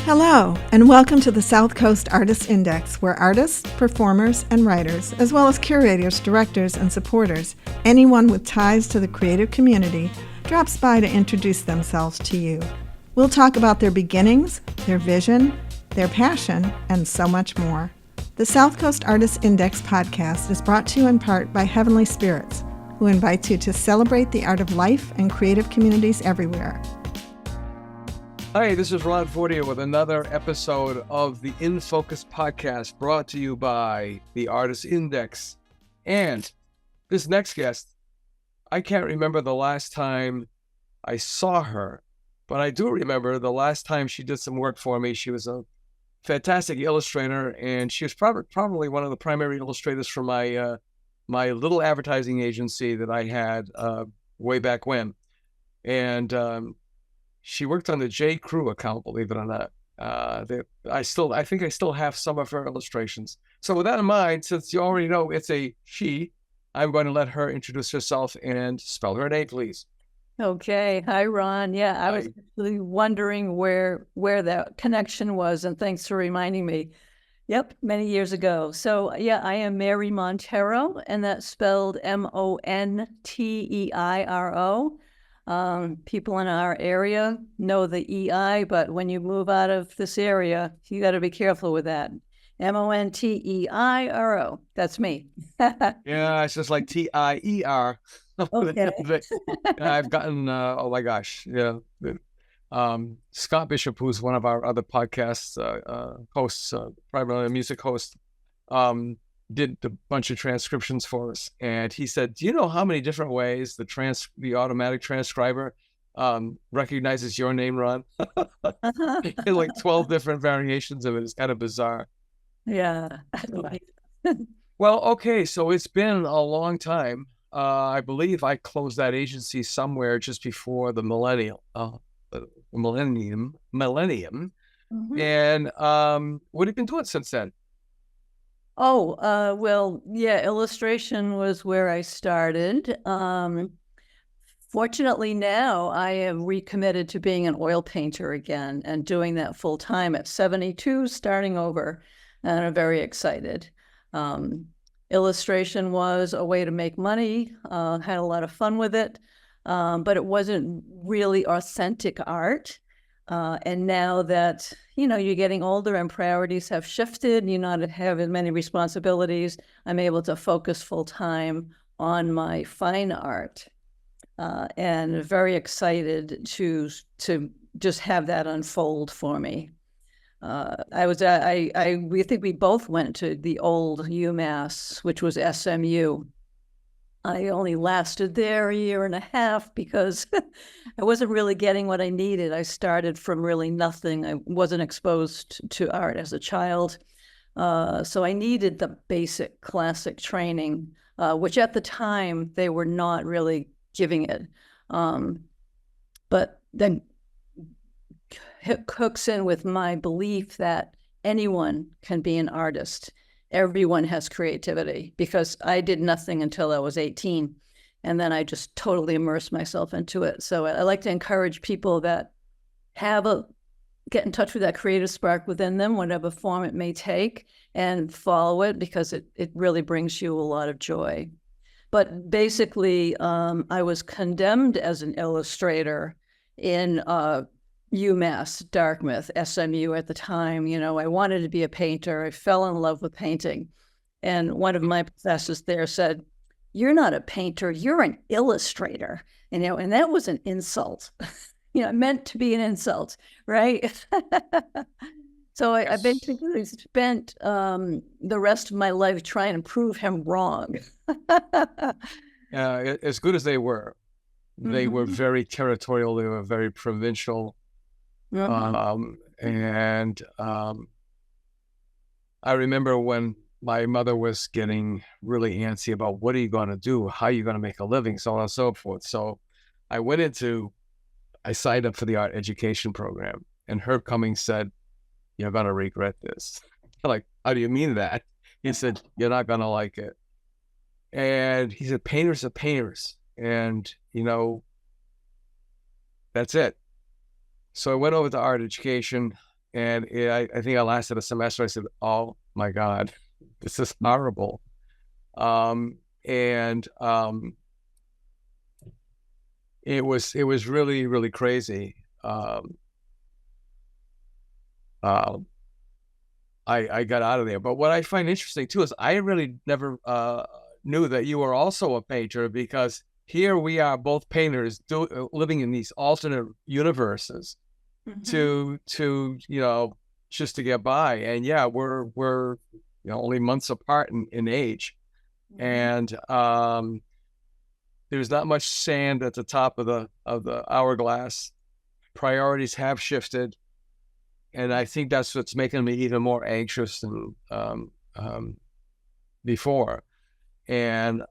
Hello, and welcome to the South Coast Artists Index, where artists, performers, and writers, as well as curators, directors, and supporters, anyone with ties to the creative community, drops by to introduce themselves to you. We'll talk about their beginnings, their vision, their passion, and so much more. The South Coast Artists Index podcast is brought to you in part by Heavenly Spirits, who invites you to celebrate the art of life and creative communities everywhere. Hi, this is Ron Fortier with another episode of the In Focus podcast brought to you by the Artist Index. And this next guest, I can't remember the last time I saw her, but I do remember the last time she did some work for me. She was a fantastic illustrator, and she was probably one of the primary illustrators for my little advertising agency that I had way back when. And she worked on the J. Crew account, believe it or not. I think I still have some of her illustrations. So with that in mind, since you already know it's a she, I'm going to let her introduce herself and spell her name, please. Okay. Hi, Ron. Yeah, I was actually wondering where that connection was, and thanks for reminding me. Yep, many years ago. So yeah, I am Mary Monteiro, and that's spelled Monteiro. People in our area know the EI, but when you move out of this area, you got to be careful with that. Monteiro. That's me. Yeah, it's just like TIER. Okay. I've gotten, oh my gosh, yeah. Scott Bishop, who's one of our other podcast hosts, primarily a music host, did a bunch of transcriptions for us, and he said, "Do you know how many different ways the automatic transcriber recognizes your name, Ron?" Like 12 different variations of it. It's kind of bizarre. Yeah. Well, okay, so it's been a long time. I believe I closed that agency somewhere just before the millennium. Mm-hmm. And what have you been doing since then? Well, yeah, illustration was where I started. Fortunately, now I am recommitted to being an oil painter again and doing that full time at 72, starting over, and I'm very excited. Illustration was a way to make money, had a lot of fun with it, but it wasn't really authentic art. And now that, you're getting older and priorities have shifted, you not have as many responsibilities, I'm able to focus full time on my fine art, and very excited to just have that unfold for me. We think we both went to the old UMass, which was S.M.U. I only lasted there a year and a half because I wasn't really getting what I needed. I started from really nothing. I wasn't exposed to art as a child. So I needed the basic classic training, which at the time they were not really giving it. But then hooks in with my belief that anyone can be an artist. Everyone has creativity, because I did nothing until I was 18, and then I just totally immersed myself into it. So I like to encourage people that get in touch with that creative spark within them, whatever form it may take, and follow it, because it really brings you a lot of joy. But basically, I was condemned as an illustrator in UMass Dartmouth, S.M.U. at the time. I wanted to be a painter. I fell in love with painting. And one of my professors there said, "You're not a painter, you're an illustrator." And that was an insult. Meant to be an insult, right? So I basically spent the rest of my life trying to prove him wrong. As good as they were, they were very territorial. They were very provincial. And I remember when my mother was getting really antsy about, what are you going to do? How are you going to make a living? So on and so forth. So I signed up for the art education program, and her coming said, "You're going to regret this." I'm like, "How do you mean that?" He said, "You're not going to like it." And he said, "Painters are painters." And, that's it. So I went over to art education, And I think I lasted a semester. I said, oh my God, this is horrible. And it was really, really crazy. I got out of there. But what I find interesting too is I really never knew that you were also a painter, because here we are both painters living in these alternate universes to just to get by. And yeah, we're only months apart in age. And there's not much sand at the top of the hourglass. Priorities have shifted. And I think that's what's making me even more anxious than before. And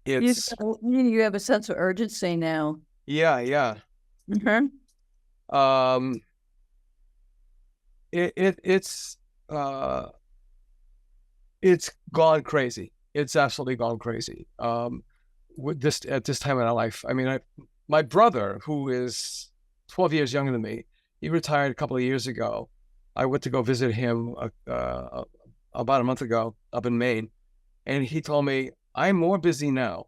it's you have a sense of urgency now. Yeah. Mm-hmm. It's gone crazy. It's absolutely gone crazy. With this at this time in our life. I mean, my brother, who is 12 years younger than me, he retired a couple of years ago. I went to go visit him about a month ago up in Maine, and he told me, I'm more busy now,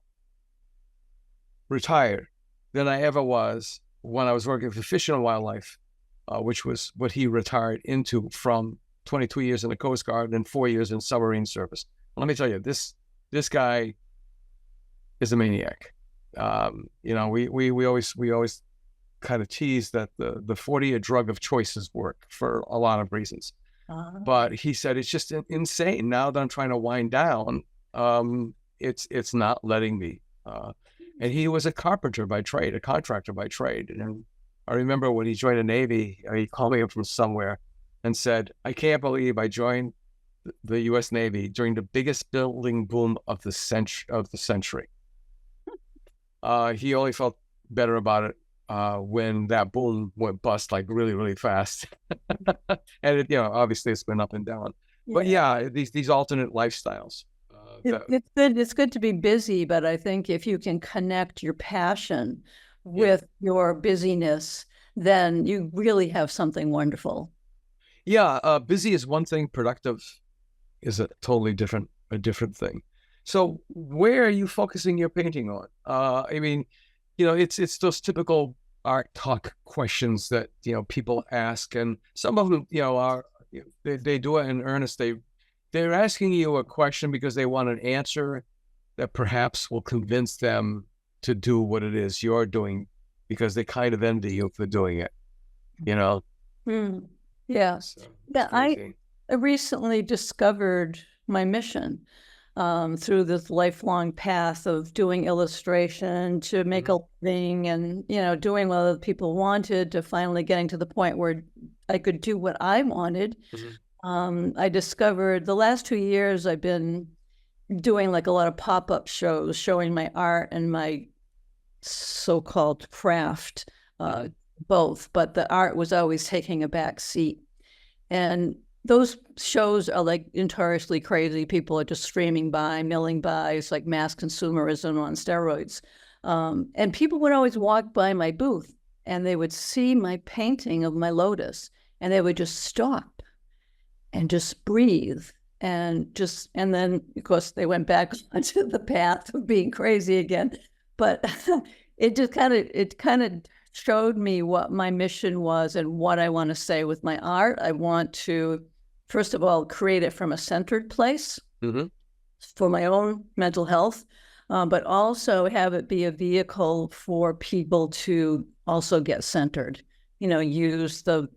retired, than I ever was when I was working for Fish and Wildlife, which was what he retired into from 22 years in the Coast Guard and 4 years in submarine service. Let me tell you, this guy is a maniac. We always kind of tease that the 40-year drug of choices work for a lot of reasons. But he said it's just insane. Now that I'm trying to wind down, it's not letting me. And he was a carpenter by trade, a contractor by trade. And I remember when he joined the Navy, he called me up from somewhere and said, I can't believe I joined the U.S. Navy during the biggest building boom of the century. He only felt better about it when that boom went bust, like really, really fast. And obviously it's been up and down. Yeah. But yeah, these alternate lifestyles. It's good to be busy, but I think if you can connect your passion with your busyness, then you really have something wonderful. Yeah, busy is one thing. Productive is a totally different thing. So where are you focusing your painting on? I mean, it's those typical art talk questions that, people ask, and some of them, they do it in earnest. They're asking you a question because they want an answer that perhaps will convince them to do what it is you're doing, because they kind of envy you for doing it, Yeah. So I recently discovered my mission through this lifelong path of doing illustration to make a living and, doing what other people wanted, to finally getting to the point where I could do what I wanted. I discovered the last 2 years I've been doing like a lot of pop-up shows showing my art and my so-called craft, both, but the art was always taking a back seat. And those shows are like notoriously crazy. People are just streaming by, milling by. It's like mass consumerism on steroids. And people would always walk by my booth and they would see my painting of my lotus and they would just stop and just breathe and then of course they went back onto the path of being crazy again. But it kind of showed me what my mission was and what I want to say with my art. I want to, first of all, create it from a centered place for my own mental health, but also have it be a vehicle for people to also get centered, use the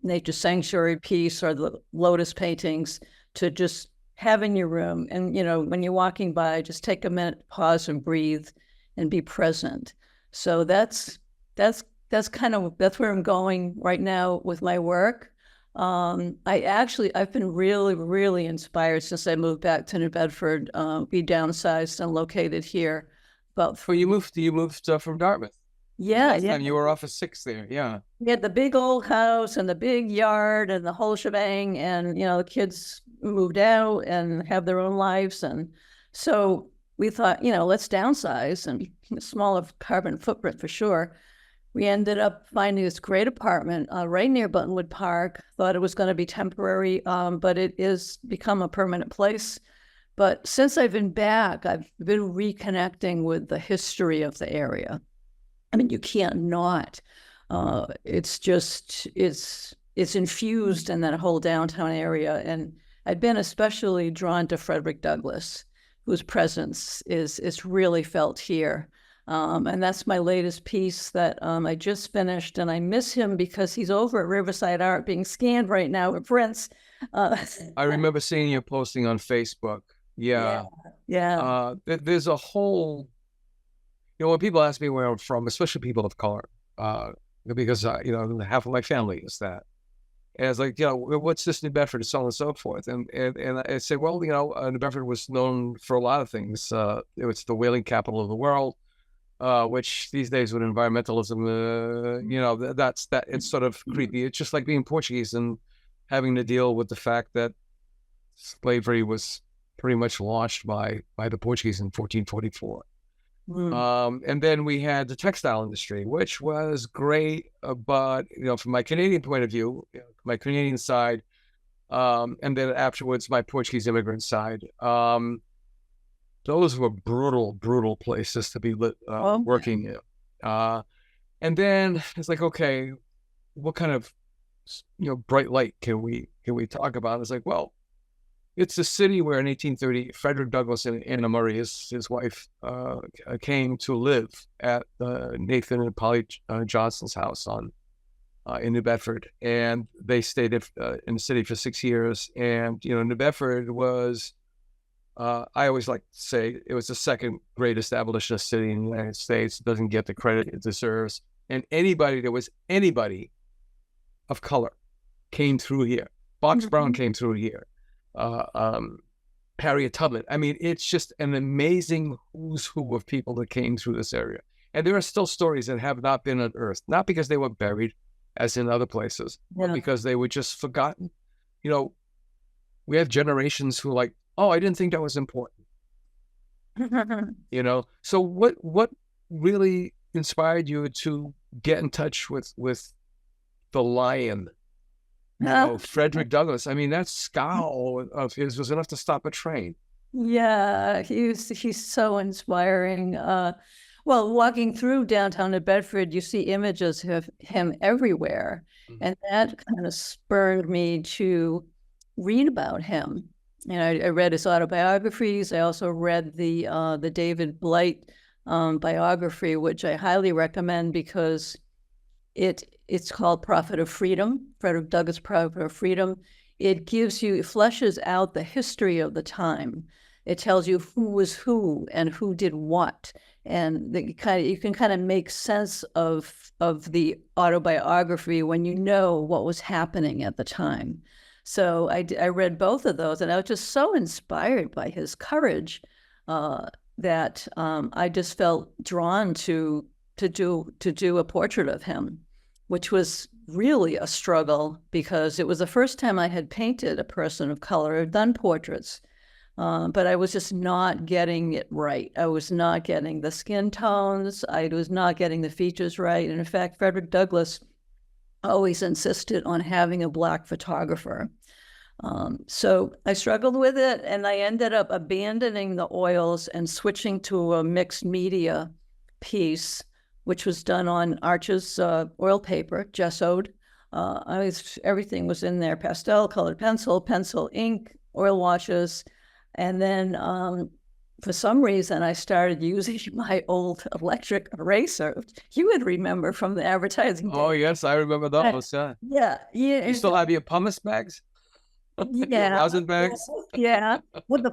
nature sanctuary piece or the lotus paintings to just have in your room. And, when you're walking by, just take a minute, pause and breathe and be present. So that's where I'm going right now with my work. I've been really, really inspired since I moved back to New Bedford. We downsized and located here. You moved from Dartmouth. Yeah. And you were off of 6 there. Yeah. We had the big old house and the big yard and the whole shebang. And, the kids moved out and have their own lives. And so we thought, let's downsize and smaller carbon footprint for sure. we ended up finding this great apartment right near Buttonwood Park. Thought it was going to be temporary, but it is become a permanent place. But since I've been back, I've been reconnecting with the history of the area. I mean, you can't not. It's just, it's infused in that whole downtown area. And I've been especially drawn to Frederick Douglass, whose presence is really felt here. And that's my latest piece that I just finished, and I miss him because he's over at Riverside Art being scanned right now with prints. I remember seeing you posting on Facebook. Yeah. There's a whole, when people ask me where I'm from, especially people of color, because, half of my family is that. And it's like, what's this New Bedford, and so on and so forth. And I say, well, New Bedford was known for a lot of things. It was the whaling capital of the world, which these days with environmentalism, it's sort of creepy. It's just like being Portuguese and having to deal with the fact that slavery was pretty much launched by the Portuguese in 1444. And then we had the textile industry, which was great, but from my Canadian point of view, my Canadian side, and then afterwards my Portuguese immigrant side, those were brutal places to be working in. And then it's like, okay, what kind of bright light can we talk about? It's like, well, it's a city where in 1830, Frederick Douglass and Anna Murray, his wife, came to live at Nathan and Polly Johnson's house in New Bedford, and they stayed in the city for 6 years. And New Bedford was, I always like to say, it was the second greatest abolitionist city in the United States. It doesn't get the credit it deserves. And anybody of color came through here. Box Brown came through here. Harriet Tubman. I mean, it's just an amazing who's who of people that came through this area. And there are still stories that have not been unearthed, not because they were buried, as in other places, but because they were just forgotten. We have generations who are like, oh, I didn't think that was important. So what really inspired you to get in touch with the lion? Frederick Douglass. I mean, that scowl of his was enough to stop a train. Yeah, he's so inspiring. Well, walking through downtown New Bedford, you see images of him everywhere. And that kind of spurred me to read about him. I read his autobiographies. I also read the David Blight biography, which I highly recommend because it's called Prophet of Freedom, Frederick Douglass, Prophet of Freedom. It fleshes out the history of the time. It tells you who was who and who did what. And you can kind of make sense of the autobiography when you know what was happening at the time. So I read both of those, and I was just so inspired by his courage that I just felt drawn to do a portrait of him, which was really a struggle because it was the first time I had painted a person of color, or done portraits, but I was just not getting it right. I was not getting the skin tones. I was not getting the features right. And in fact, Frederick Douglass always insisted on having a Black photographer. So I struggled with it, and I ended up abandoning the oils and switching to a mixed media piece, which was done on Arches oil paper, gessoed. Everything was in there: pastel, colored pencil ink, oil washes. And then for some reason, I started using my old electric eraser. You would remember from the advertising. Oh, yes, I remember those. Yeah. You still have your pumice bags? Yeah. Rosin bags? Yeah. Well, the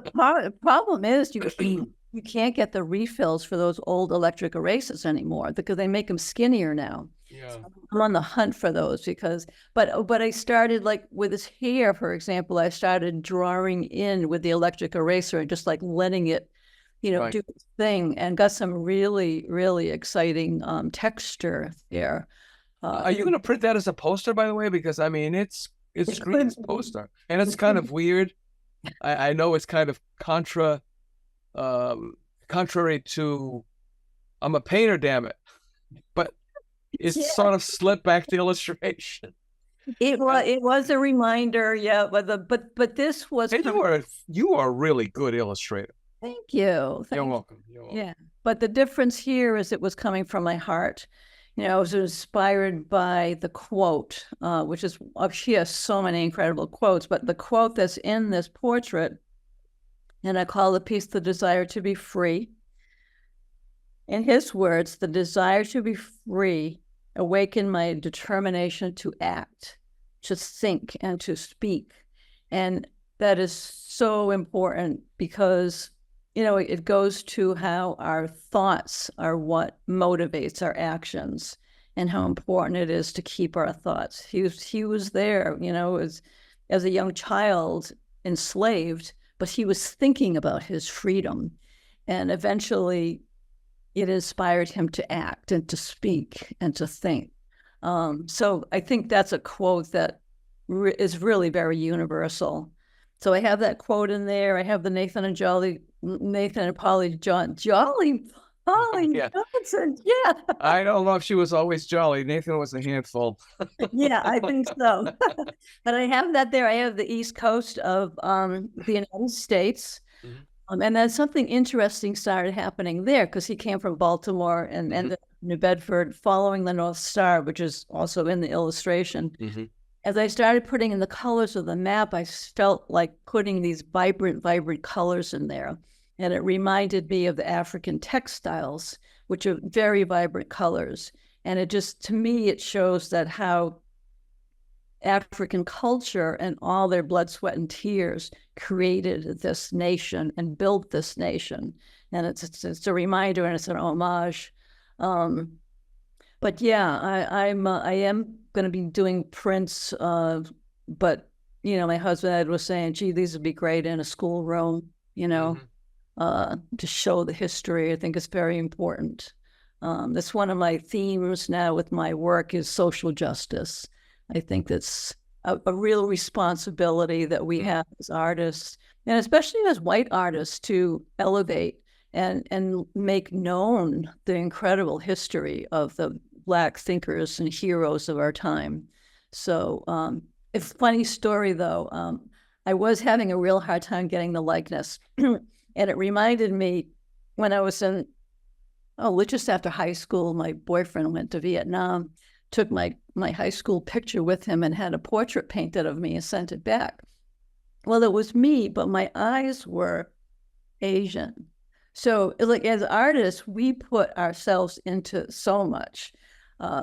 problem is you can't get the refills for those old electric erasers anymore because they make them skinnier now. Yeah. So I'm on the hunt for those but I started, like with his hair, for example, I started drawing in with the electric eraser and just like letting it, Right. do its thing, and got some really, really exciting texture there. Are you going to print that as a poster, by the way? Because I mean, it's great as a poster, and it's kind of weird. I know it's kind of contrary to, I'm a painter, damn it, but It's Yeah. sort of slipped back to illustration. It was a reminder, yeah. But this was. And you are a really good illustrator. Thank you. You're welcome. You're welcome. Yeah, but the difference here is it was coming from my heart. I was inspired by the quote, which is, she has so many incredible quotes, but the quote that's in this portrait, and I call the piece "The Desire to be Free." In his words, "The desire to be free awakened my determination to act, to think, and to speak." And that is so important because, it goes to how our thoughts are what motivates our actions and how important it is to keep our thoughts. He was there, as a young child, enslaved, but he was thinking about his freedom. And eventually it inspired him to act and to speak and to think. So I think that's a quote that is really very universal. So I have that quote in there. I have the Nathan and Polly Jolly Yeah. Johnson. Yeah. I don't know if she was always jolly. Nathan was a handful. Yeah, I think so. But I have that there. I have the East Coast of the United States. Mm-hmm. And then something interesting started happening there because he came from Baltimore and ended up in New Bedford, following the North Star, which is also in the illustration. Mm-hmm. As I started putting in the colors of the map, I felt like putting these vibrant colors in there. And it reminded me of the African textiles, which are very vibrant colors. And it just, to me, it shows that how African culture and all their blood, sweat, and tears created this nation and built this nation. And it's a reminder and it's an homage. But yeah, I am going to be doing prints, but my husband Ed was saying, gee, these would be great in a schoolroom, to show the history. I think it's very important. That's one of my themes now with my work is social justice. I think that's a real responsibility that we have as artists, and especially as white artists, to elevate and make known the incredible history of the Black thinkers and heroes of our time. So it's a funny story, though. I was having a real hard time getting the likeness. And it reminded me when I was just after high school, my boyfriend went to Vietnam, took my high school picture with him and had a portrait painted of me and sent it back. Well, it was me, but my eyes were Asian. So like as artists, we put ourselves into so much.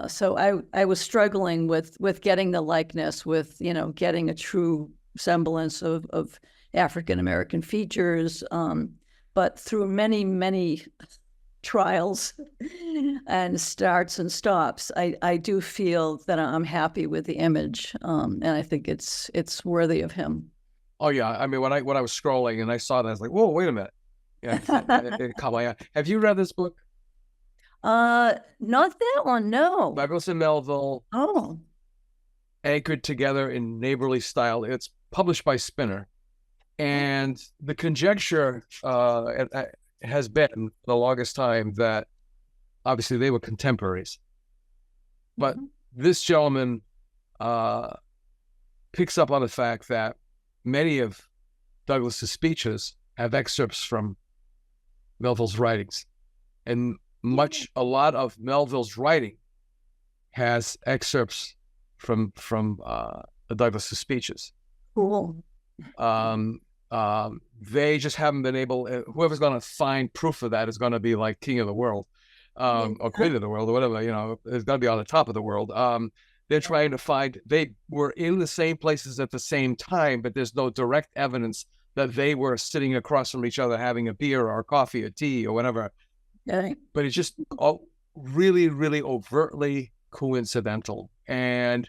So I was struggling with getting the likeness, with, getting a true semblance of African-American features. But through many, many trials and starts and stops, I do feel that I'm happy with the image. And I think it's worthy of him. Oh yeah. I mean, when I was scrolling and I saw that, I was like, whoa, wait a minute. Yeah. It caught my eye. Have you read this book? Not that one, no. Douglas and Melville. Oh. Anchored Together in Neighborly Style. It's published by Spinner. And the conjecture has been for the longest time that obviously they were contemporaries. But this gentleman picks up on the fact that many of Douglas's speeches have excerpts from Melville's writings. And a lot of Melville's writing has excerpts from the Douglas's speeches. Cool. They just haven't been able. Whoever's going to find proof of that is going to be like king of the world, or queen of the world, or whatever. Is going to be on the top of the world. They're trying to find. They were in the same places at the same time, but there's no direct evidence that they were sitting across from each other having a beer or coffee or tea or whatever. Okay. But it's just really, really overtly coincidental. And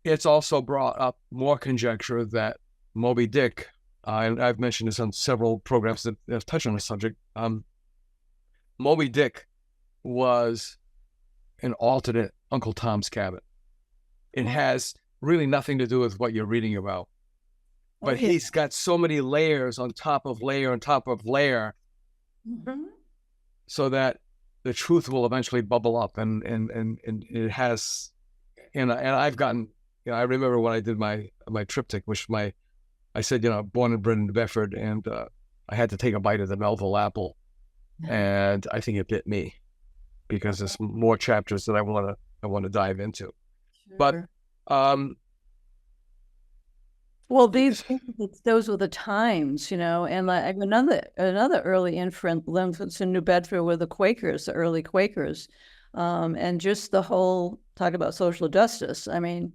it's also brought up more conjecture that Moby Dick, and I've mentioned this on several programs that have touched on the subject, Moby Dick was an alternate Uncle Tom's Cabin. It has really nothing to do with what you're reading about. But he's got so many layers on top of layer on top of layer, so that the truth will eventually bubble up, and it has, and I've gotten, I remember when I did my triptych, which I said, born and bred in New Bedford, and I had to take a bite of the Melville apple, and I think it bit me because there's more chapters that I want to dive into. Sure. But well, those were the times, and like another early influence in New Bedford were the Quakers, the early Quakers, and just the whole talk about social justice. I mean,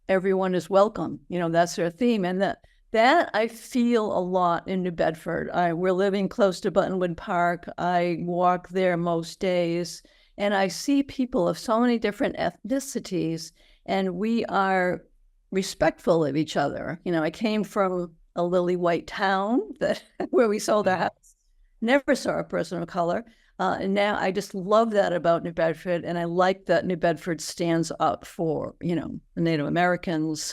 everyone is welcome, that's their theme, and that I feel a lot in New Bedford. We're living close to Buttonwood Park. I walk there most days, and I see people of so many different ethnicities, and we are respectful of each other. I came from a lily white town where we sold our house, never saw a person of color. And now I just love that about New Bedford. And I like that New Bedford stands up for, the Native Americans,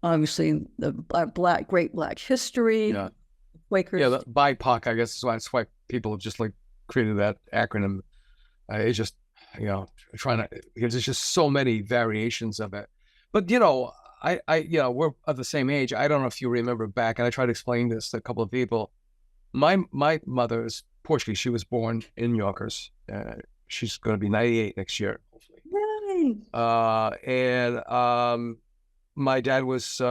obviously the great Black history, yeah, Quakers. Yeah, the BIPOC, I guess that's why people have just created that acronym. It's just, trying to, because there's just so many variations of it. But, we're of the same age. I don't know if you remember back, and I tried to explain this to a couple of people. My mother is Portuguese. She was born in Yonkers. She's going to be 98 next year, hopefully. Yay. And my dad was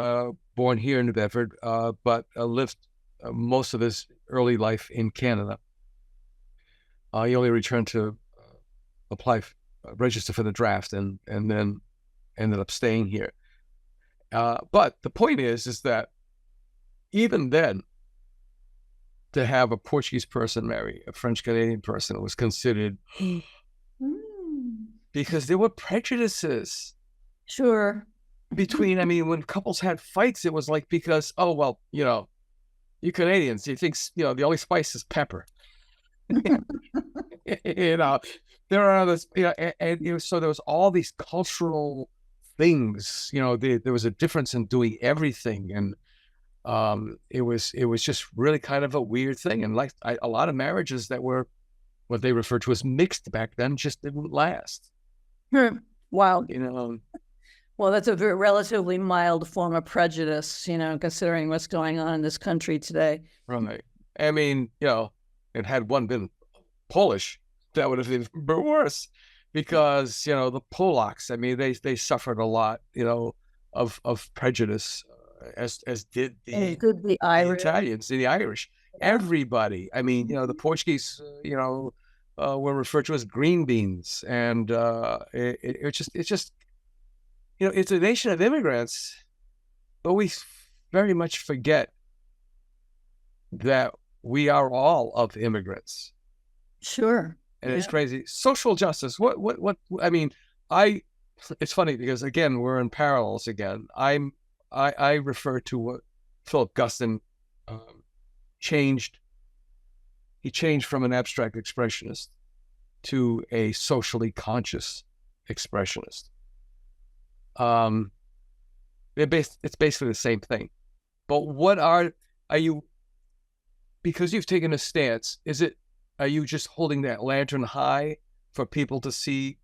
born here in New Bedford, but lived most of his early life in Canada. He only returned to register for the draft, and then ended up staying here. But the point is that even then, to have a Portuguese person marry a French Canadian person was considered because there were prejudices. Sure. Between, when couples had fights, it was because, oh, well, you Canadians, you think, the only spice is pepper. There are others, and so there was all these cultural things, there was a difference in doing everything, and it was just really kind of a weird thing, and a lot of marriages that were what they referred to as mixed back then just didn't last. Wow. Well, that's a very relatively mild form of prejudice, considering what's going on in this country today. Right. It had one been Polish, that would have been worse, because the Polacks, they suffered a lot, of prejudice, as did the Irish. Italians, the Irish, everybody. The Portuguese, were referred to as green beans, and it's just it's a nation of immigrants, but we very much forget that we are all of immigrants. Sure. And it's crazy. Social justice. It's funny because, again, we're in parallels again. I refer to what Philip Guston changed. He changed from an abstract expressionist to a socially conscious expressionist. It's basically the same thing. But what are you, because you've taken a stance, are you just holding that lantern high for people to see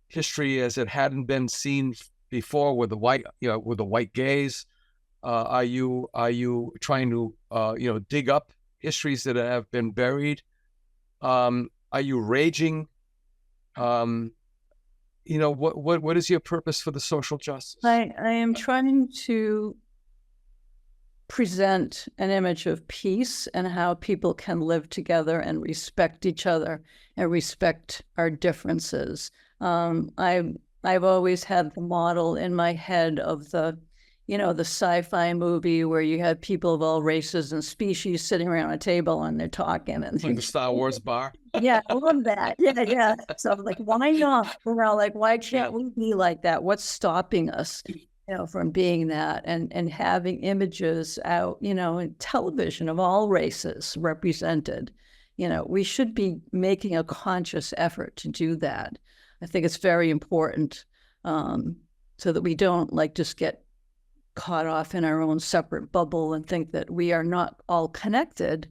history as it hadn't been seen before with the white gaze? Are you trying to dig up histories that have been buried? Are you raging? What is your purpose for the social justice? I am trying to present an image of peace and how people can live together and respect each other and respect our differences. I've always had the model in my head of the sci-fi movie where you have people of all races and species sitting around a table and they're talking. And like the Star Wars bar. Yeah, I love that. Yeah. So I'm like, why not? Why can't we be like that? What's stopping us? From being that and having images out, in television of all races represented. We should be making a conscious effort to do that. I think it's very important so that we don't just get caught off in our own separate bubble and think that we are not all connected.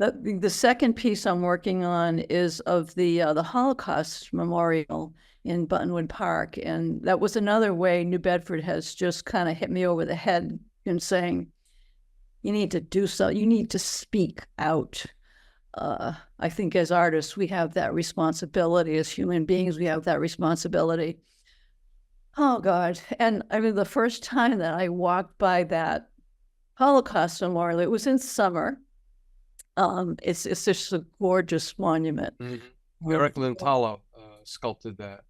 The second piece I'm working on is of the Holocaust Memorial in Buttonwood Park, and that was another way New Bedford has just kind of hit me over the head in saying, you need to do so. You need to speak out. I think as artists, we have that responsibility. As human beings, we have that responsibility. Oh, God. And I mean, the first time that I walked by that Holocaust Memorial, it was in summer. It's just a gorgeous monument. Mm-hmm. Eric Lintalo sculpted that.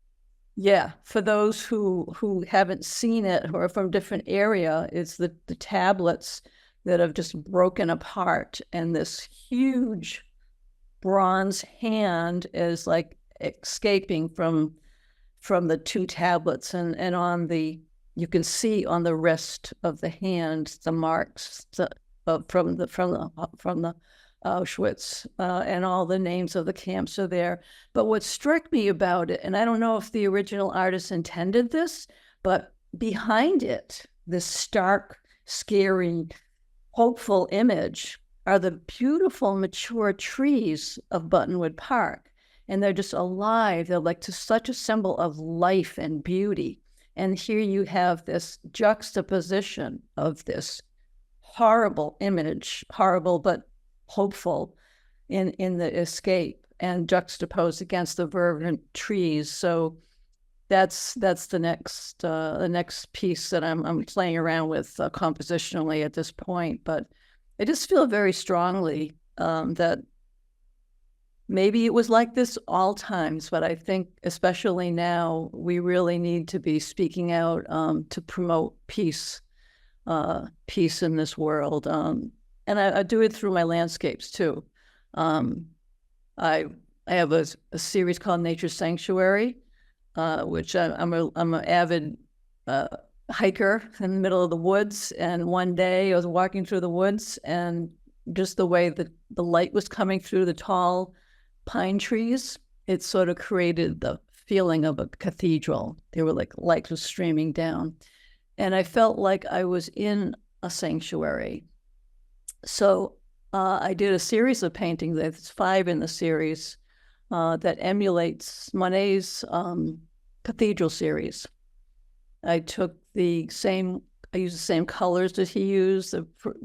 Yeah, for those who haven't seen it or are from different area, it's the tablets that have just broken apart, and this huge bronze hand is like escaping from the two tablets, and on you can see on the wrist of the hand the marks from the Auschwitz, and all the names of the camps are there. But what struck me about it, and I don't know if the original artist intended this, but behind it, this stark, scary, hopeful image are the beautiful, mature trees of Buttonwood Park. And they're just alive. They're like such a symbol of life and beauty. And here you have this juxtaposition of this horrible image, horrible but hopeful in the escape, and juxtaposed against the verdant trees. So that's the next piece that I'm playing around with compositionally at this point. But I just feel very strongly that maybe it was like this all times, but I think especially now we really need to be speaking out to promote peace in this world. And I do it through my landscapes too. I have a series called Nature Sanctuary, which I'm an avid hiker in the middle of the woods. And one day I was walking through the woods, and just the way that the light was coming through the tall pine trees, it sort of created the feeling of a cathedral. They were like light was streaming down. And I felt like I was in a sanctuary. So I did a series of paintings, there's 5 in the series, that emulates Monet's cathedral series. I used the same colors that he used,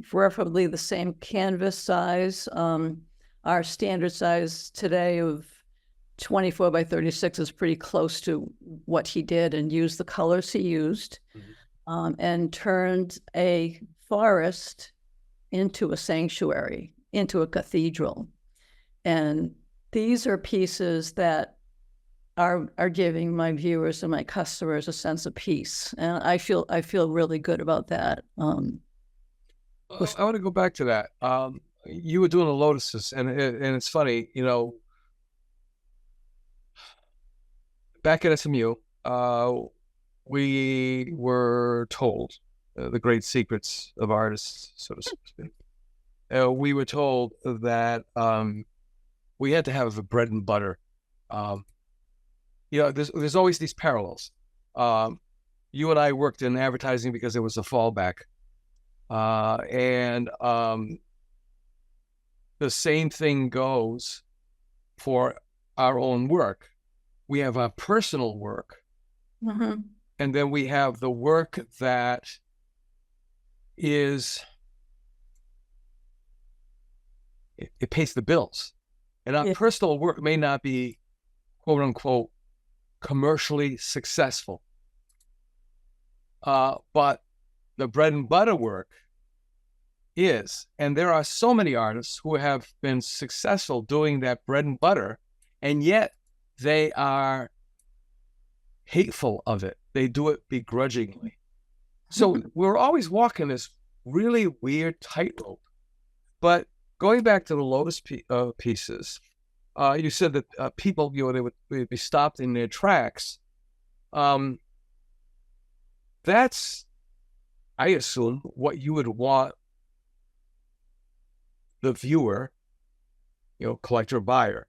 preferably the same canvas size. Our standard size today of 24 by 36 is pretty close to what he did, and used the colors he used, and turned a forest into a sanctuary, into a cathedral. And these are pieces that are giving my viewers and my customers a sense of peace. And I feel really good about that. I want to go back to that. You were doing the lotuses, and it's funny, back at S.M.U, we were told the great secrets of artists, so to speak. We were told that we had to have a bread and butter. There's always these parallels. You and I worked in advertising because it was a fallback. And the same thing goes for our own work. We have our personal work, and then we have the work that it pays the bills. And our personal work may not be, quote unquote, commercially successful. But the bread and butter work is. And there are so many artists who have been successful doing that bread and butter, and yet they are hateful of it. They do it begrudgingly. So we're always walking this really weird tightrope. But going back to the Lotus pieces, you said that people, they would be stopped in their tracks. That's, I assume, what you would want the viewer, collector, buyer,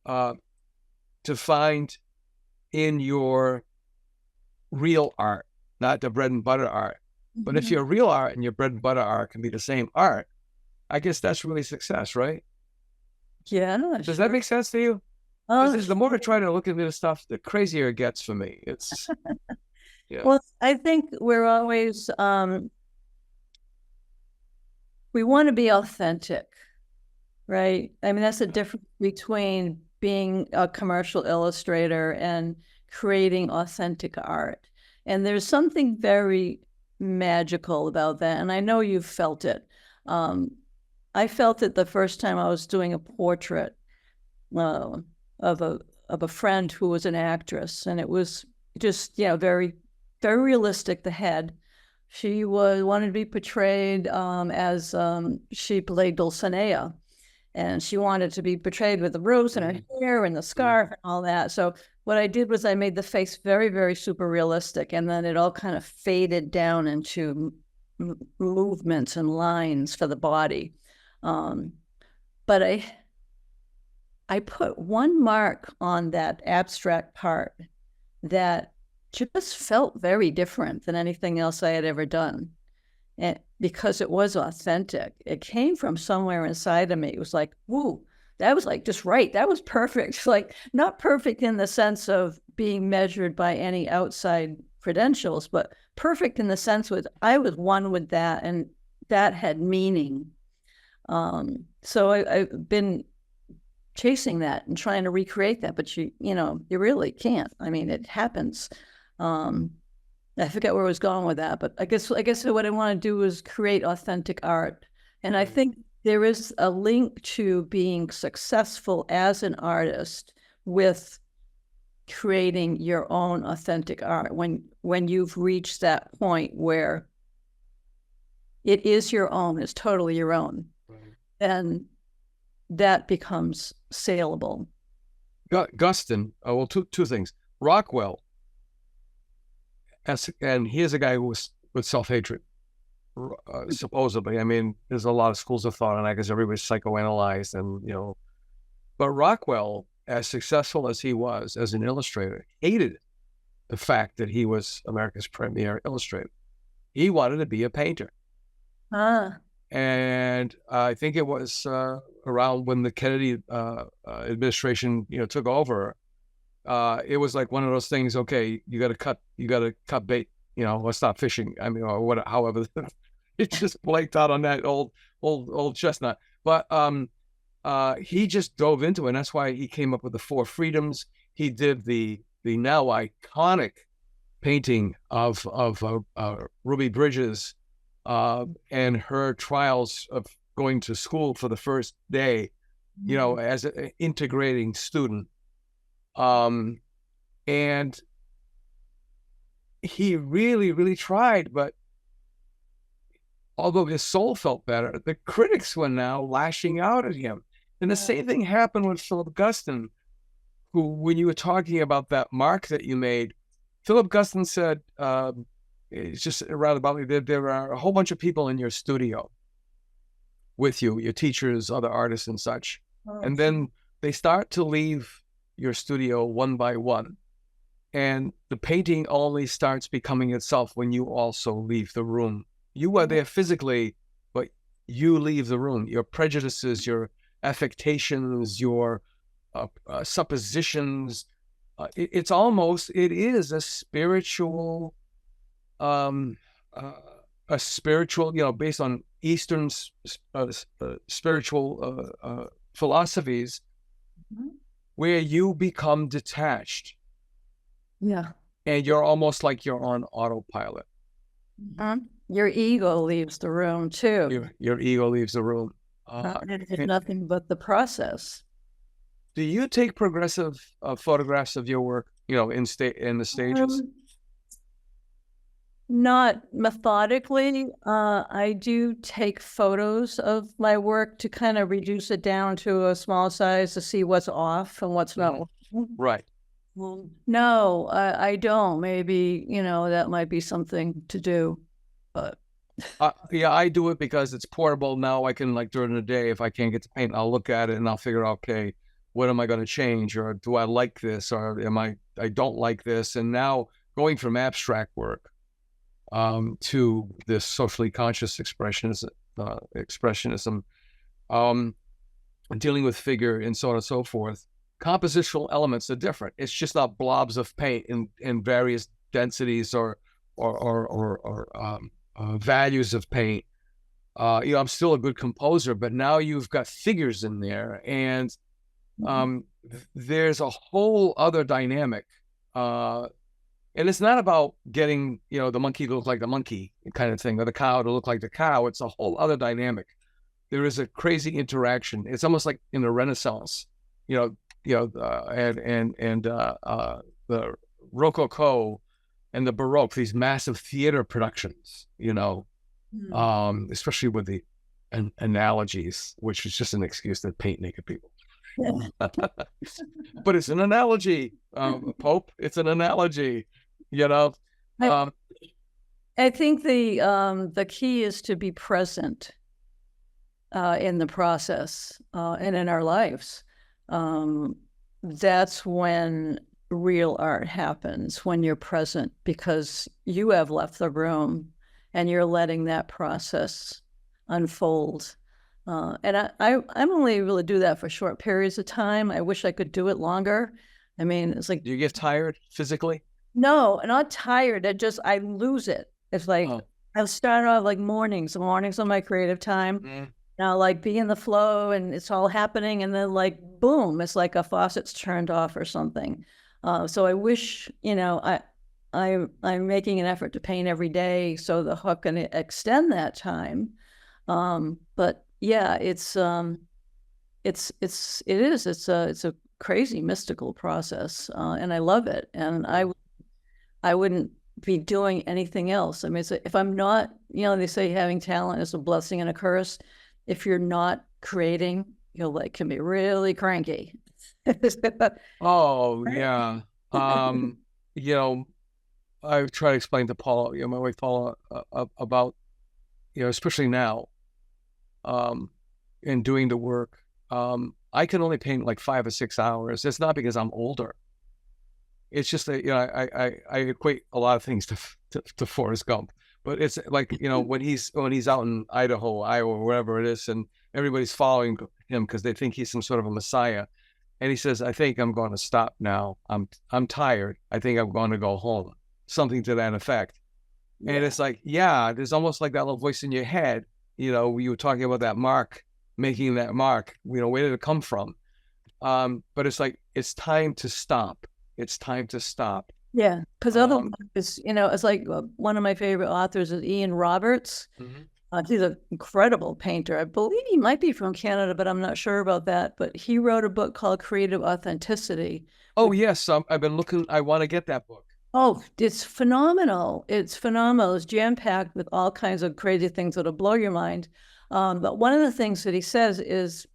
to find in your real art, not the bread and butter art. But if your real art and your bread and butter art can be the same art, I guess that's really success, right? Yeah. Does that make sense to you? The more I try to look into this stuff, the crazier it gets for me. It's, yeah. Well, I think we're always, we want to be authentic, right? I mean, that's the difference between being a commercial illustrator and creating authentic art. And there's something very magical about that. And I know you've felt it. I felt it the first time I was doing a portrait of a friend who was an actress, and it was just very, very realistic. The head, she wanted to be portrayed as she played Dulcinea, and she wanted to be portrayed with the rose in her hair and the scarf and all that. So what I did was I made the face very, very super realistic, and then it all kind of faded down into movements and lines for the body. But I put one mark on that abstract part that just felt very different than anything else I had ever done. And because it was authentic, it came from somewhere inside of me. It was like, woo, that was like just right. That was perfect. Like, not perfect in the sense of being measured by any outside credentials, but perfect in the sense with I was one with that, and that had meaning. So I've been chasing that and trying to recreate that, but you really can't. I mean, it happens. I forget where I was going with that, but I guess what I want to do is create authentic art. And I think there is a link to being successful as an artist with creating your own authentic art. When you've reached that point where it is your own, it's totally your own, then that becomes saleable. Guston, well, two things. Rockwell, and here's a guy who was with self-hatred, supposedly. I mean, there's a lot of schools of thought on that because everybody's psychoanalyzed, and but Rockwell, as successful as he was as an illustrator, hated the fact that he was America's premier illustrator. He wanted to be a painter. And I think it was around when the Kennedy administration, took over. It was like one of those things. Okay, you got to cut bait. Let's stop fishing. I mean, or what? However, it just blanked out on that old chestnut. But he just dove into it. And that's why he came up with the 4 freedoms. He did the now iconic painting of Ruby Bridges. And her trials of going to school for the first day, as an integrating student. And he really, really tried, but although his soul felt better, the critics were now lashing out at him. And the same thing happened with Philip Guston, who, when you were talking about that mark that you made, Philip Guston said, it's just roundaboutly, there are a whole bunch of people in your studio with you, your teachers, other artists and such. And then they start to leave your studio one by one. And the painting only starts becoming itself when you also leave the room. You are there physically, but you leave the room. Your prejudices, your affectations, your suppositions, it is a spiritual, based on Eastern spiritual philosophies, where you become detached. Yeah. And you're almost like you're on autopilot. Your ego leaves the room too. Your ego leaves the room. It's nothing but the process. Do you take progressive photographs of your work, in the stages? Not methodically. I do take photos of my work to kind of reduce it down to a small size to see what's off and what's not. Right. No, I don't. Maybe, that might be something to do, but. Yeah, I do it because it's portable. Now I can, like, during the day, if I can't get to paint, I'll look at it and I'll figure out, okay, what am I going to change? Or do I like this? Or I don't like this? And now going from abstract work to this socially conscious expressionism. dealing with figure and so on and so forth, compositional elements are different. It's just not blobs of paint in various densities or values of paint. I'm still a good composer, but now you've got figures in there, and there's a whole other dynamic. And it's not about getting, the monkey to look like the monkey kind of thing, or the cow to look like the cow. It's a whole other dynamic. There is a crazy interaction. It's almost like in the Renaissance, and the Rococo and the Baroque, these massive theater productions, especially with the analogies, which is just an excuse to paint naked people. But it's an analogy, Pope. It's an analogy, I think the key is to be present in the process and in our lives. That's when real art happens, when you're present, because you have left the room and you're letting that process unfold. And I'm only able to do that for short periods of time. I wish I could do it longer. I mean, it's like... Do you get tired physically? No, not tired. I lose it. It's like, I'll start off like mornings. The mornings are my creative time. Mm. Now, like, be in the flow and it's all happening. And then like, boom, it's like a faucet's turned off or something. So I wish, I'm making an effort to paint every day so the hook can extend that time. But yeah, it's a crazy mystical process, and I love it. And I wouldn't be doing anything else. I mean, if I'm not, they say having talent is a blessing and a curse. If you're not creating, can be really cranky. Oh yeah. I try to explain to Paula, my wife Paula, about, especially now, in doing the work, I can only paint like 5 or 6 hours. It's not because I'm older. It's just that, I equate a lot of things to Forrest Gump, but it's like, when he's out in Idaho, Iowa, wherever it is, and everybody's following him because they think he's some sort of a messiah. And he says, I think I'm going to stop now. I'm tired. I think I'm going to go home. Something to that effect. Yeah. And it's like, yeah, there's almost like that little voice in your head. You were talking about that mark, making that mark, where did it come from? But it's like, it's time to stop. It's time to stop. Yeah. Because otherwise, it's like one of my favorite authors is Ian Roberts. Mm-hmm. He's an incredible painter. I believe he might be from Canada, but I'm not sure about that. But he wrote a book called Creative Authenticity. Oh, yes. I've been looking. I want to get that book. Oh, it's phenomenal. It's phenomenal. It's jam-packed with all kinds of crazy things that'll blow your mind. But one of the things that he says is,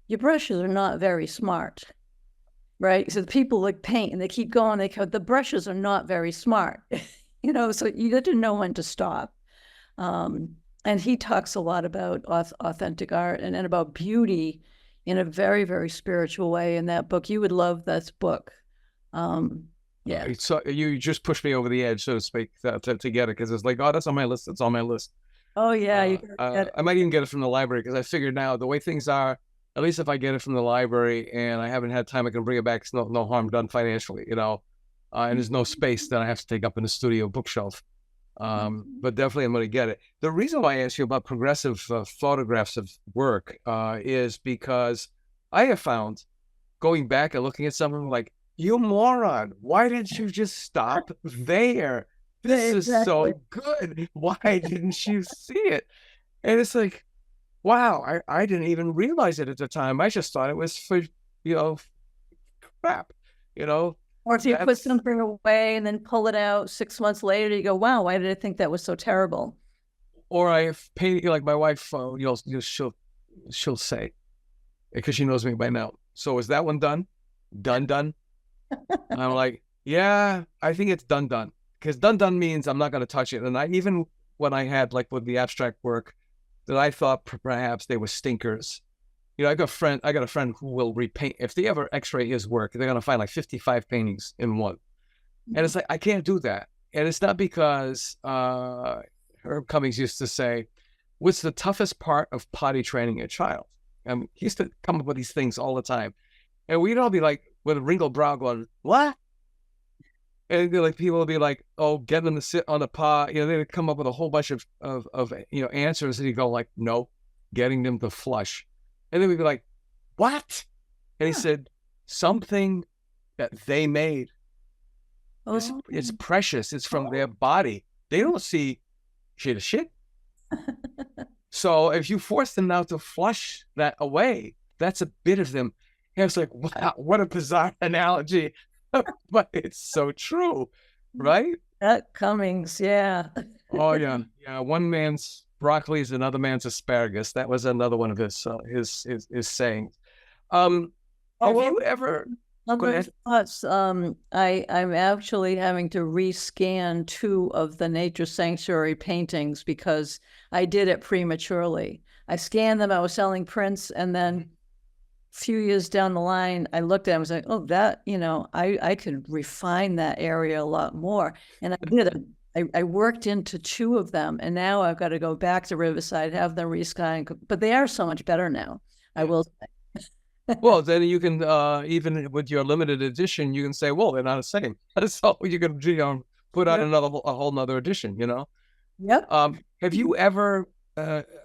your brushes are not very smart, right? So people like paint and they keep going. The brushes are not very smart, so you got to know when to stop. And he talks a lot about authentic art and about beauty in a very, very spiritual way in that book. You would love that book. Yeah. So you just pushed me over the edge, so to speak, to get it, because it's like, that's on my list. It's on my list. Oh, yeah. I might even get it from the library, because I figured now the way things are, at least if I get it from the library and I haven't had time, I can bring it back. It's no harm done financially, and there's no space that I have to take up in the studio bookshelf. But definitely I'm going to get it. The reason why I asked you about progressive photographs of work is because I have found, going back and looking at something like, you moron, why didn't you just stop there? This is so good. Why didn't you see it? And it's like, wow, I didn't even realize it at the time. I just thought it was for, crap, Or if you put something away and then pull it out 6 months later, you go, wow, why did I think that was so terrible? Or I've painted, like my wife, she'll say, because she knows me by now, so is that one done? Done? And I'm like, yeah, I think it's done. Because done means I'm not going to touch it. And even when I had, like with the abstract work, that I thought perhaps they were stinkers. I got a friend who will repaint. If they ever x-ray his work, they're going to find like 55 paintings in one. And it's like, I can't do that. And it's not because Herb Cummings used to say, what's the toughest part of potty training a child? He used to come up with these things all the time. And we'd all be like, with a wrinkled brow going, what? And like people would be like, oh, get them to sit on the paw. They'd come up with a whole bunch of answers. And he'd go like, no, getting them to flush. And then we'd be like, what? And he said, something that they made. It's precious. It's from their body. They don't see shit. So if you force them now to flush that away, that's a bit of them. And it's like, wow, what a bizarre analogy. But it's so true, right? That Cummings, yeah. Oh yeah. One man's broccoli is another man's asparagus. That was another one of his sayings. Have you ever? Other thoughts. I'm actually having to rescan 2 of the Nature Sanctuary paintings because I did it prematurely. I scanned them. I was selling prints, and then a few years down the line, I looked at them and was like, oh, that, I could refine that area a lot more. And I did it. I worked into 2 of them, and now I've got to go back to Riverside, have them rescan, but they are so much better now, I will say. Well, then you can, even with your limited edition, you can say, well, they're not the same. So you can put out a whole nother edition, Yep. Have you ever,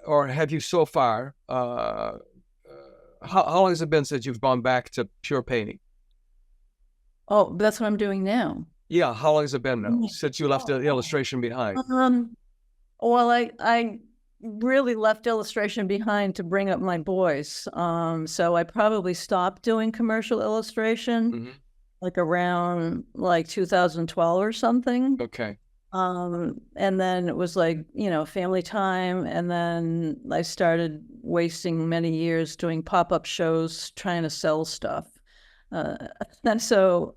or have you so far, how long has it been since you've gone back to pure painting? Oh, that's what I'm doing now. Yeah, how long has it been now since you left the illustration behind? Well, I really left illustration behind to bring up my boys. So I probably stopped doing commercial illustration like around 2012 or something. Okay. And then it was like, family time. And then I started wasting many years doing pop-up shows, trying to sell stuff. And so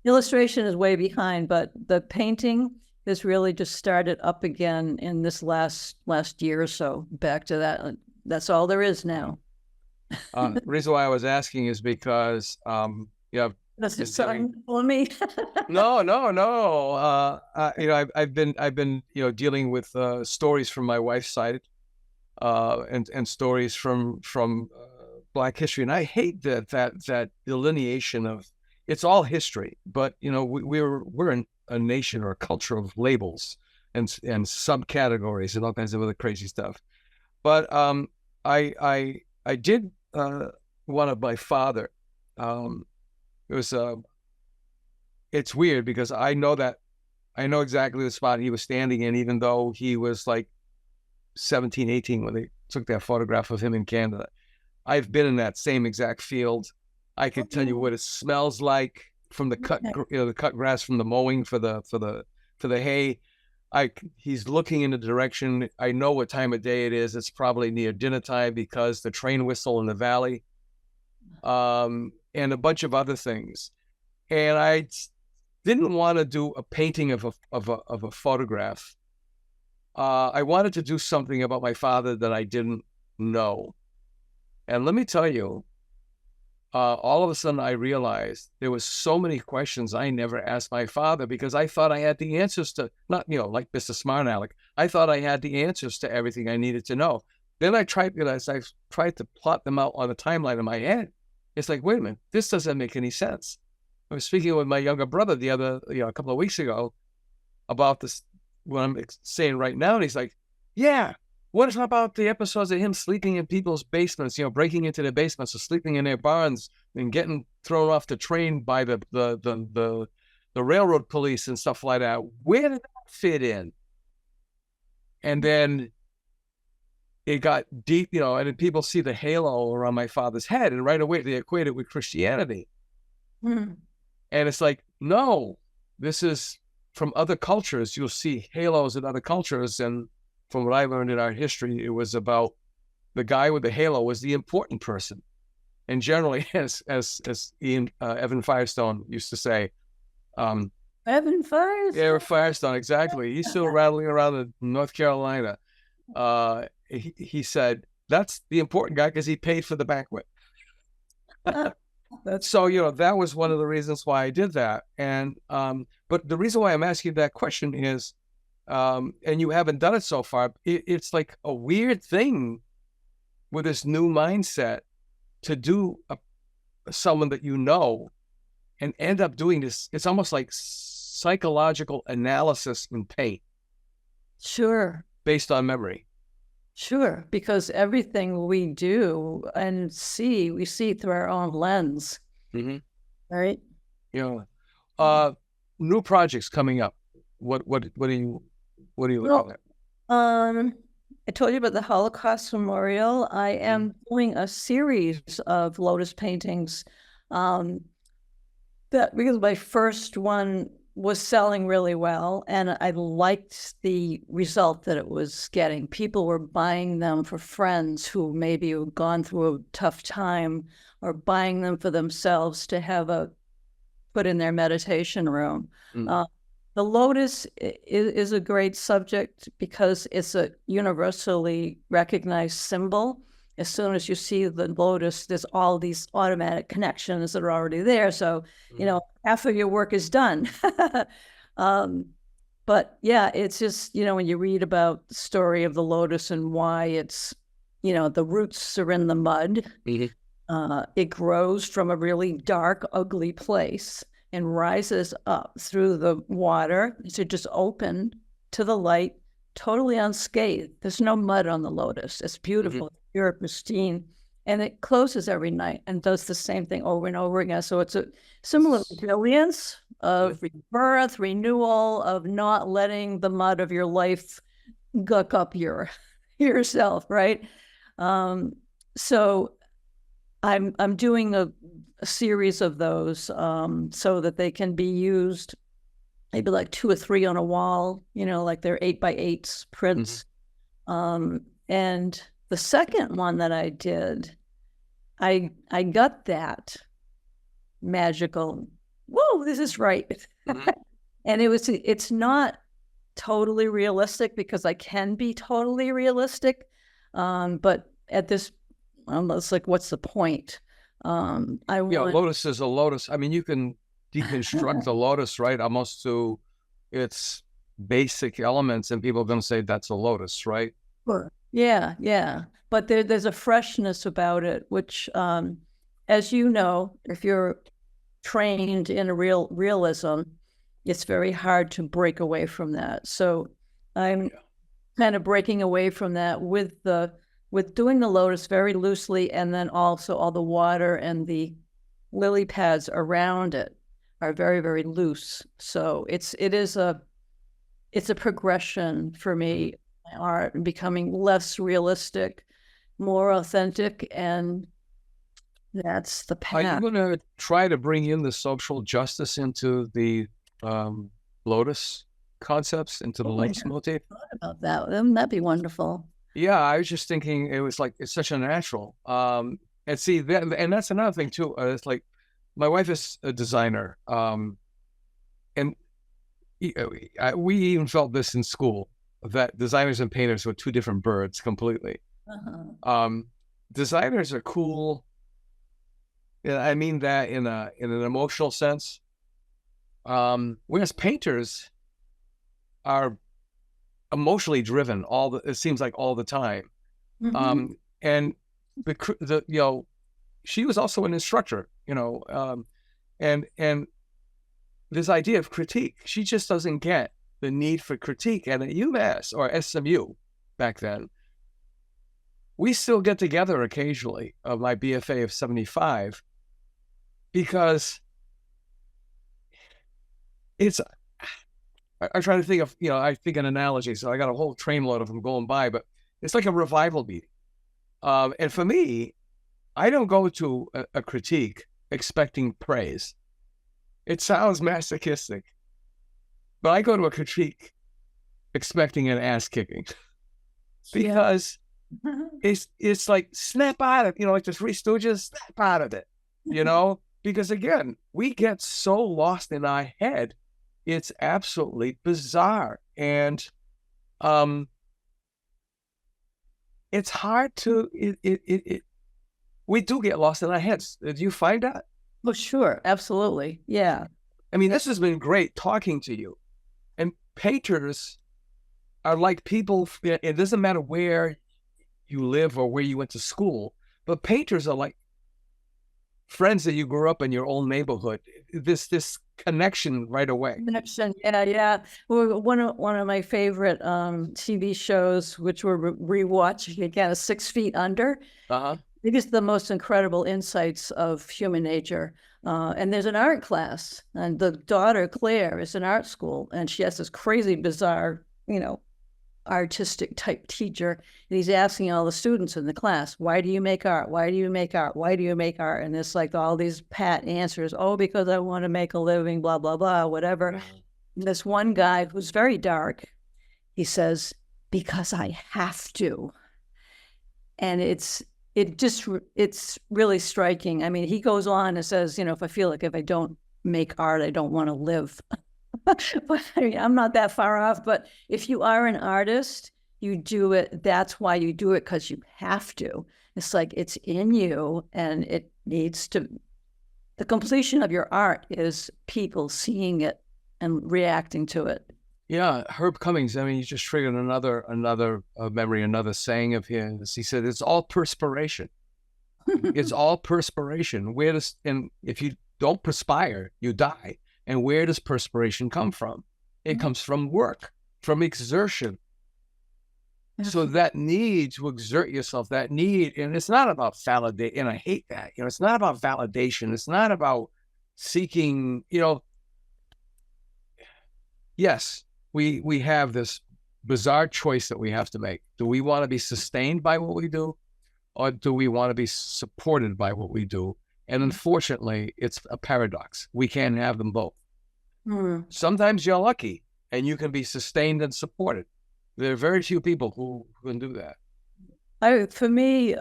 illustration is way behind, but the painting has really just started up again in this last year or so. Back to that. That's all there is now. The reason why I was asking is because, That's just something for me. No. I've been dealing with stories from my wife's side, and stories from Black history, and I hate that delineation of it's all history, but we're in a nation or a culture of labels and subcategories and all kinds of other crazy stuff. But I did one of my father. It's weird because I know exactly the spot he was standing in, even though he was like 17, 18 when they took that photograph of him in Canada. I've been in that same exact field. I could tell you what it smells like from the cut, the cut grass from the mowing for the hay. He's looking in the direction. I know what time of day it is. It's probably near dinner time because the train whistle in the valley, and a bunch of other things. And I didn't want to do a painting of a photograph. I wanted to do something about my father that I didn't know. And let me tell you, all of a sudden I realized there was so many questions I never asked my father because I thought I had the answers to, not, like Mr. Smart Aleck. I thought I had the answers to everything I needed to know. Then I tried to plot them out on a timeline in my head. It's like, wait a minute, this doesn't make any sense. I was speaking with my younger brother a couple of weeks ago about this, what I'm saying right now. And he's like, yeah, what about the episodes of him sleeping in people's basements, breaking into their basements or sleeping in their barns and getting thrown off the train by the railroad police and stuff like that? Where did that fit in? And then it got deep, and then people see the halo around my father's head, and right away they equate it with Christianity. And it's like, no, this is from other cultures. You'll see halos in other cultures, and from what I learned in art history, it was about the guy with the halo was the important person. And generally, as Evan Firestone used to say, Evan Firestone? Yeah, Firestone, exactly. He's still rattling around in North Carolina. He said, that's the important guy because he paid for the banquet. So, that was one of the reasons why I did that. And, but the reason why I'm asking that question is, and you haven't done it so far, it's like a weird thing with this new mindset to do someone that you know and end up doing this. It's almost like psychological analysis in paint. Sure. Based on memory. Sure. Because everything we do and see, we see through our own lens. Mm-hmm. Right? Yeah. New projects coming up. What are you looking at? I told you about the Holocaust Memorial. I am doing a series of lotus paintings. Because my first one was selling really well, and I liked the result that it was getting. People were buying them for friends who maybe had gone through a tough time, or buying them for themselves to have put in their meditation room. The lotus is a great subject because it's a universally recognized symbol. As soon as you see the lotus, there's all these automatic connections that are already there. So, half of your work is done. But yeah, it's just, when you read about the story of the lotus and why it's, the roots are in the mud. Mm-hmm. It grows from a really dark, ugly place and rises up through the water to just open to the light, totally unscathed. There's no mud on the lotus. It's beautiful, pure, pristine, and it closes every night and does the same thing over and over again. So it's a similar resilience of rebirth, renewal, of not letting the mud of your life guck up yourself, right? So I'm doing a series of those so that they can be used, maybe like 2 or 3 on a wall, like they're 8x8 prints. Mm-hmm. And the second one that I did, I got that magical, whoa, this is right. Mm-hmm. And it's not totally realistic because I can be totally realistic. But at this, it's like, what's the point? Lotus is a lotus. I mean, you can deconstruct the lotus, right? Almost to its basic elements, and people are going to say that's a lotus, right? Sure. Yeah. But there's a freshness about it, which, as you know, if you're trained in realism, it's very hard to break away from that. So I'm kind of breaking away from that with doing the lotus very loosely, and then also all the water and the lily pads around it are very, very loose. So it's a progression for me, my art, becoming less realistic, more authentic, and that's the path. Are you going to try to bring in the social justice into the lotus concepts, into the lotus motif? I thought about that. That'd be wonderful. Yeah, I was just thinking it was like, it's such a natural. And see, and that's another thing too. It's like, my wife is a designer. And we even felt this in school, that designers and painters were 2 different birds completely. Uh-huh. Designers are cool. Yeah, I mean that in an emotional sense. Whereas painters are emotionally driven it seems like all the time. Mm-hmm. And she was also an instructor, and this idea of critique, she just doesn't get the need for critique. And at UMass, or S.M.U. back then, we still get together occasionally, my BFA of 75, because I try to think of, I think an analogy. So I got a whole trainload of them going by, but it's like a revival meeting. And for me, I don't go to a critique expecting praise. It sounds masochistic, but I go to a critique expecting an ass kicking, because it's like, snap out of it, like the Three Stooges, snap out of it, because again, we get so lost in our head. It's absolutely bizarre. And it's hard to, we do get lost in our heads. Do you find that? Oh, sure. Absolutely. Yeah. I mean, this has been great talking to you. And painters are like people, it doesn't matter where you live or where you went to school. But painters are like friends that you grew up in your own neighborhood. This connection right away. Connection, yeah. Well, one of my favorite TV shows, which we're rewatching again, is 6 Feet Under. Uh-huh. It is the most incredible insights of human nature. And there's an art class, and the daughter, Claire, is in art school, and she has this crazy, bizarre, artistic type teacher. And he's asking all the students in the class, why do you make art? Why do you make art? Why do you make art? And it's like all these pat answers. Oh, because I want to make a living, blah, blah, blah, whatever. And this one guy who's very dark, he says, because I have to. And it's really striking. I mean, he goes on and says, if I don't make art, I don't want to live. But I mean, I'm not that far off. But if you are an artist, you do it. That's why you do it, because you have to. It's like it's in you, and it needs to. The completion of your art is people seeing it and reacting to it. Yeah, Herb Cummings. I mean, you just triggered another memory, another saying of his. He said, "It's all perspiration. It's all perspiration. And if you don't perspire, you die. And where does perspiration come from? It comes from work, from exertion. So that need to exert yourself, that need, and it's not about validate. And I hate that. It's not about validation. It's not about seeking. Yes, we have this bizarre choice that we have to make. Do we want to be sustained by what we do, or do we want to be supported by what we do? And unfortunately, it's a paradox. We can't have them both. Sometimes you're lucky and you can be sustained and supported. There are very few people who can do that. For me,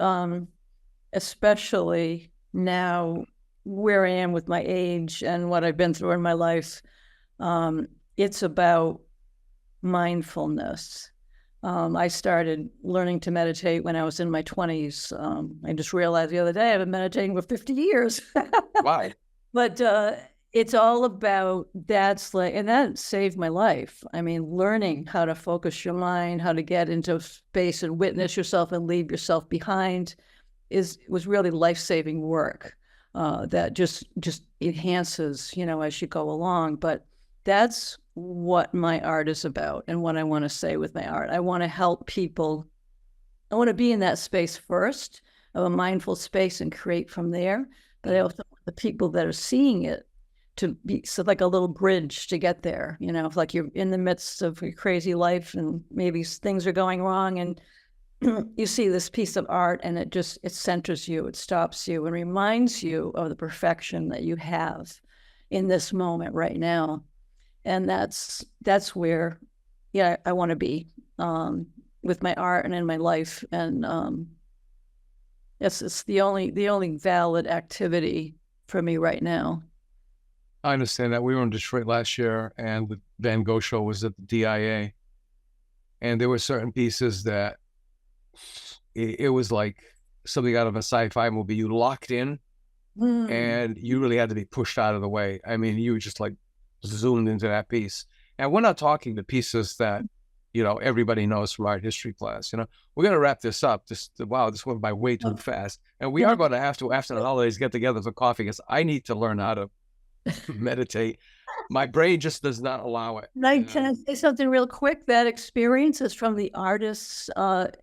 especially now where I am with my age and what I've been through in my life, it's about mindfulness. I started learning to meditate when I was in my 20s. I just realized the other day I've been meditating for 50 years. Wow. But it's all about, and that saved my life. I mean, learning how to focus your mind, how to get into space and witness yourself and leave yourself behind was really life-saving work that just enhances, as you go along. But that's what my art is about and what I want to say with my art. I want to help people. I want to be in that space first, of a mindful space, and create from there. But I also want the people that are seeing it to be like a little bridge to get there. If like you're in the midst of your crazy life and maybe things are going wrong, and you see this piece of art and it centers you, it stops you and reminds you of the perfection that you have in this moment right now. And that's where, I want to be with my art and in my life. And it's the only valid activity for me right now. I understand that. We were in Detroit last year, and the Van Gogh show was at the DIA, and there were certain pieces that it was like something out of a sci-fi movie. You locked in, and you really had to be pushed out of the way. I mean, you were just like zoomed into that piece. And we're not talking the pieces that everybody knows from art history class. We're going to wrap this up. This went by way too fast, and we are going to have to, after the holidays, get together for coffee, because I need to learn how to meditate. My brain just does not allow it. Can I say something real quick? That experience is from the artist's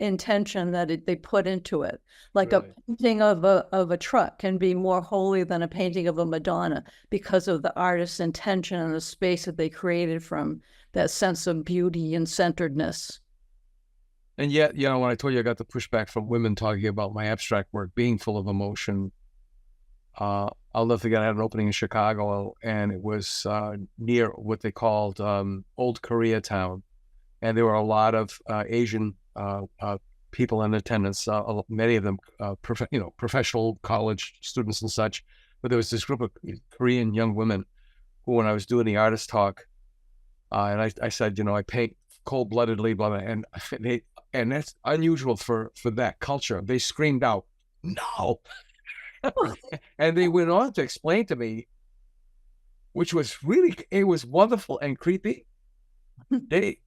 intention that they put into it. Like really? A painting of a truck can be more holy than a painting of a Madonna, because of the artist's intention and the space that they created from that sense of beauty and centeredness. And yet, when I told you I got the pushback from women talking about my abstract work being full of emotion, I'll never forget, I had an opening in Chicago, and it was near what they called Old Koreatown. And there were a lot of Asian people in attendance, many of them professional college students and such. But there was this group of Korean young women who, when I was doing the artist talk, and I said, I paint cold-bloodedly, blah, blah, and that's unusual for that culture. They screamed out, "No!" And they went on to explain to me, which was it was wonderful and creepy. They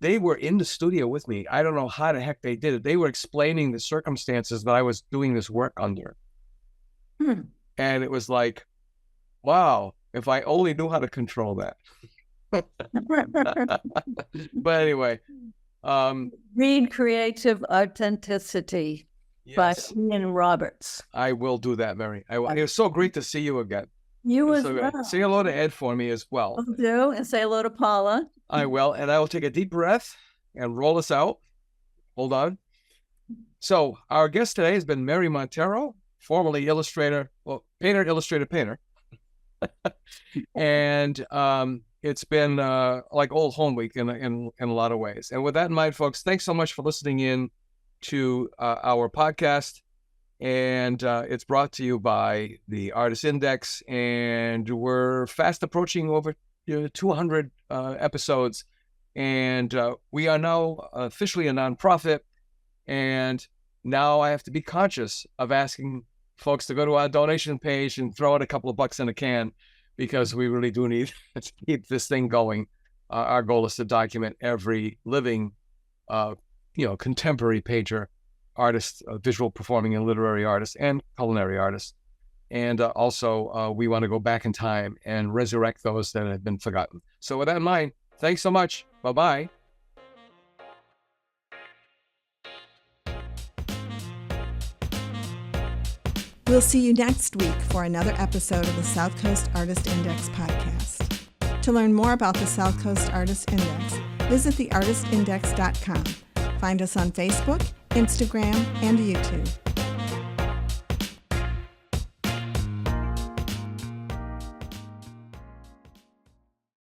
they were in the studio with me. I don't know how the heck they did it. They were explaining the circumstances that I was doing this work under. And it was like, wow, if I only knew how to control that. But anyway. Read Creative Authenticity by Ian Roberts. I will do that, Mary. It was so great to see you again. You as So well. say hello to Ed for me as well. I'll do, and say hello to Paula. I will, and I will take a deep breath and roll us out. Hold on. So our guest today has been Mary Monteiro, formerly painter, illustrator, painter. And it's been like old home week in a lot of ways. And with that in mind, folks, thanks so much for listening in to our podcast. And it's brought to you by the Artist Index. And we're fast approaching over 200 episodes. And we are now officially a nonprofit. And now I have to be conscious of asking folks to go to our donation page and throw out a couple of bucks in a can, because we really do need to keep this thing going. Our goal is to document every living, contemporary painter, artist, visual performing and literary artist, and culinary artist. And also, we want to go back in time and resurrect those that have been forgotten. So with that in mind, thanks so much. Bye-bye. We'll see you next week for another episode of the South Coast Artist Index podcast. To learn more about the South Coast Artist Index, visit theartistindex.com. Find us on Facebook, Instagram, and YouTube.